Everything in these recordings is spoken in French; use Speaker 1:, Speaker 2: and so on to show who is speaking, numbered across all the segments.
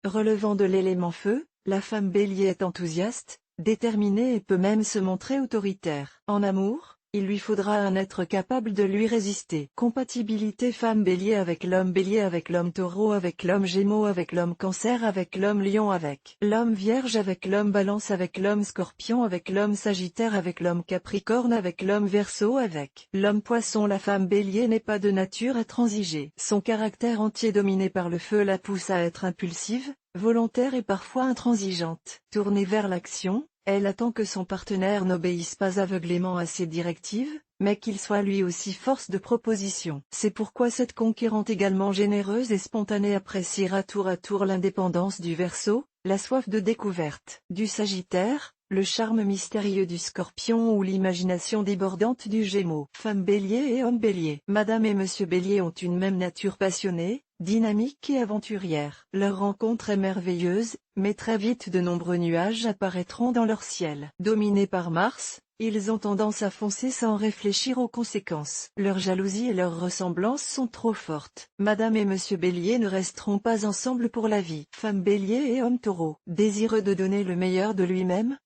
Speaker 1: Relevant de l'élément feu, la femme bélier est enthousiaste, déterminée et peut même se montrer autoritaire. En amour, il lui faudra un être capable de lui résister. Compatibilité femme bélier avec l'homme taureau avec l'homme gémeaux avec l'homme cancer avec l'homme lion avec l'homme vierge avec l'homme balance avec l'homme scorpion avec l'homme sagittaire avec l'homme capricorne avec l'homme verseau avec l'homme poisson. La femme bélier n'est pas de nature à transiger. Son caractère entier dominé par le feu la pousse à être impulsive, volontaire et parfois intransigeante. Tournée vers l'action, elle attend que son partenaire n'obéisse pas aveuglément à ses directives, mais qu'il soit lui aussi force de proposition. C'est pourquoi cette conquérante également généreuse et spontanée appréciera tour à tour l'indépendance du Verseau, la soif de découverte du Sagittaire, le charme mystérieux du Scorpion ou l'imagination débordante du Gémeaux. Femme bélier et homme bélier. Madame et monsieur bélier ont une même nature passionnée, dynamique et aventurière. Leur rencontre est merveilleuse, mais très vite de nombreux nuages apparaîtront dans leur ciel. Dominés par Mars, ils ont tendance à foncer sans réfléchir aux conséquences. Leur jalousie et leur ressemblance sont trop fortes. Madame et monsieur bélier ne resteront pas ensemble pour la vie. Femme bélier et homme taureau. Désireux de donner le meilleur de lui-même,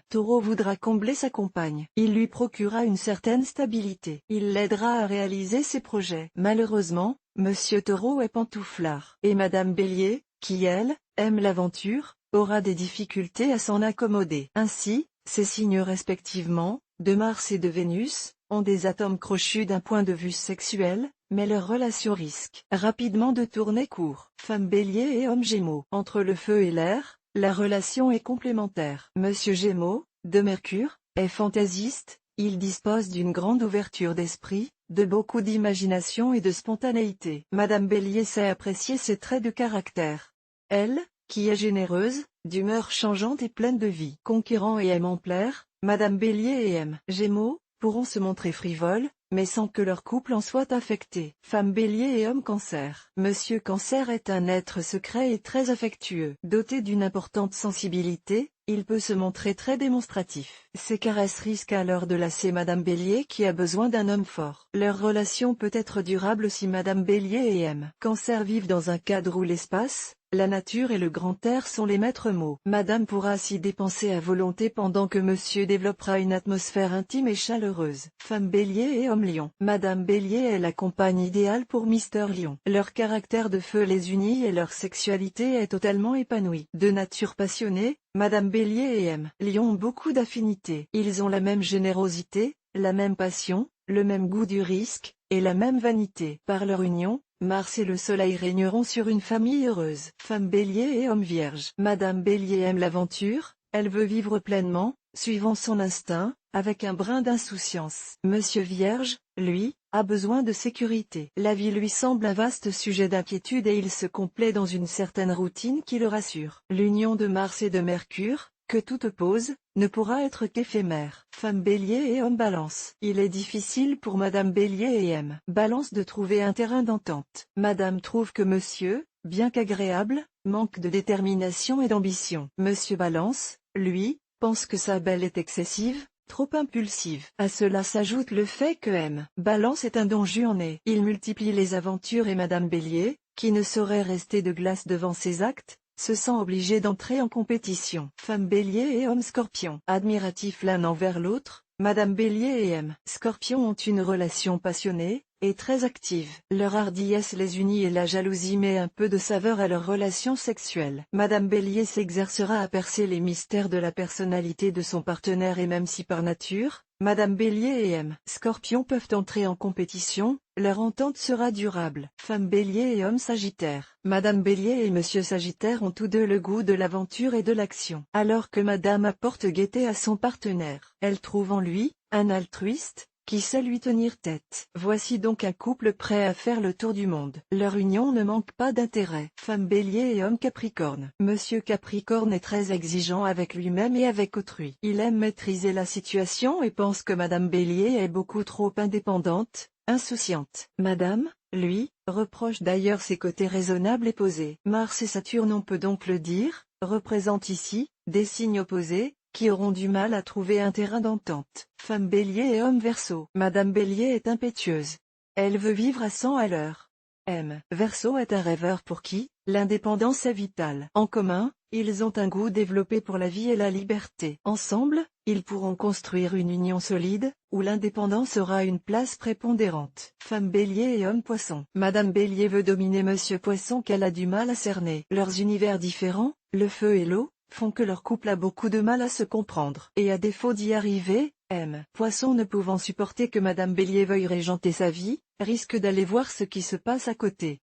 Speaker 1: Taureau voudra combler sa compagne. Il lui procurera une certaine stabilité. Il l'aidera à réaliser ses projets. Malheureusement, Monsieur Taureau est pantouflard. Et Madame Bélier, qui elle, aime l'aventure, aura des difficultés à s'en accommoder. Ainsi, ces signes respectivement, de Mars et de Vénus, ont des atomes crochus d'un point de vue sexuel, mais leur relation risque rapidement de tourner court. Femme Bélier et homme Gémeaux. Entre le feu et l'air, la relation est complémentaire. Monsieur Gémeaux, de Mercure, est fantaisiste, il dispose d'une grande ouverture d'esprit, de beaucoup d'imagination et de spontanéité. Madame Bélier sait apprécier ses traits de caractère. Elle, qui est généreuse, d'humeur changeante et pleine de vie. Conquérant et aimant plaire, Madame Bélier et Gémeaux pourront se montrer frivoles, mais sans que leur couple en soit affecté. Femme Bélier et homme Cancer. Monsieur Cancer est un être secret et très affectueux. Doté d'une importante sensibilité, il peut se montrer très démonstratif. Ses caresses risquent alors de lasser Madame Bélier qui a besoin d'un homme fort. Leur relation peut être durable si Madame Bélier et Cancer vivent dans un cadre où l'espace, la nature et le grand air sont les maîtres mots. Madame pourra s'y dépenser à volonté pendant que monsieur développera une atmosphère intime et chaleureuse. Femme Bélier et homme Lion. Madame Bélier est la compagne idéale pour Mister Lion. Leur caractère de feu les unit et leur sexualité est totalement épanouie. De nature passionnée, Madame Bélier et Lion ont beaucoup d'affinités. Ils ont la même générosité, la même passion, le même goût du risque, et la même vanité. Par leur union, Mars et le Soleil régneront sur une famille heureuse. Femme Bélier et homme Vierge. Madame Bélier aime l'aventure, elle veut vivre pleinement, suivant son instinct, avec un brin d'insouciance. Monsieur Vierge, lui, a besoin de sécurité. La vie lui semble un vaste sujet d'inquiétude et il se complaît dans une certaine routine qui le rassure. L'union de Mars et de Mercure, que tout oppose, ne pourra être qu'éphémère. Femme Bélier et homme Balance. Il est difficile pour Madame Bélier et Balance de trouver un terrain d'entente. Madame trouve que monsieur, bien qu'agréable, manque de détermination et d'ambition. Monsieur Balance, lui, pense que sa belle est excessive, trop impulsive. À cela s'ajoute le fait que Balance est un don juané. Il multiplie les aventures et Madame Bélier, qui ne saurait rester de glace devant ses actes, se sent obligée d'entrer en compétition. Femme Bélier et homme Scorpion. Admiratifs l'un envers l'autre, Madame Bélier et Scorpion ont une relation passionnée, et très active. Leur hardiesse les unit et la jalousie met un peu de saveur à leur relation sexuelle. Madame Bélier s'exercera à percer les mystères de la personnalité de son partenaire et même si par nature, Madame Bélier et Scorpion peuvent entrer en compétition, leur entente sera durable. Femme Bélier et homme Sagittaire. Madame Bélier et Monsieur Sagittaire ont tous deux le goût de l'aventure et de l'action. Alors que Madame apporte gaieté à son partenaire, elle trouve en lui, un altruiste, qui sait lui tenir tête. Voici donc un couple prêt à faire le tour du monde. Leur union ne manque pas d'intérêt. Femme Bélier et homme Capricorne. Monsieur Capricorne est très exigeant avec lui-même et avec autrui. Il aime maîtriser la situation et pense que Madame Bélier est beaucoup trop indépendante, insouciante. Madame, lui, reproche d'ailleurs ses côtés raisonnables et posés. Mars et Saturne, on peut donc le dire, représentent ici, des signes opposés, qui auront du mal à trouver un terrain d'entente. Femme Bélier et homme Verseau. Madame Bélier est impétueuse. Elle veut vivre à 100 à l'heure. M. Verseau est un rêveur pour qui l'indépendance est vitale. En commun, ils ont un goût développé pour la vie et la liberté. Ensemble, ils pourront construire une union solide, où l'indépendance aura une place prépondérante. Femme Bélier et homme Poisson. Madame Bélier veut dominer Monsieur Poisson qu'elle a du mal à cerner. Leurs univers différents, le feu et l'eau, font que leur couple a beaucoup de mal à se comprendre. Et à défaut d'y arriver, M. Poisson ne pouvant supporter que Madame Bélier veuille régenter sa vie, risque d'aller voir ce qui se passe à côté.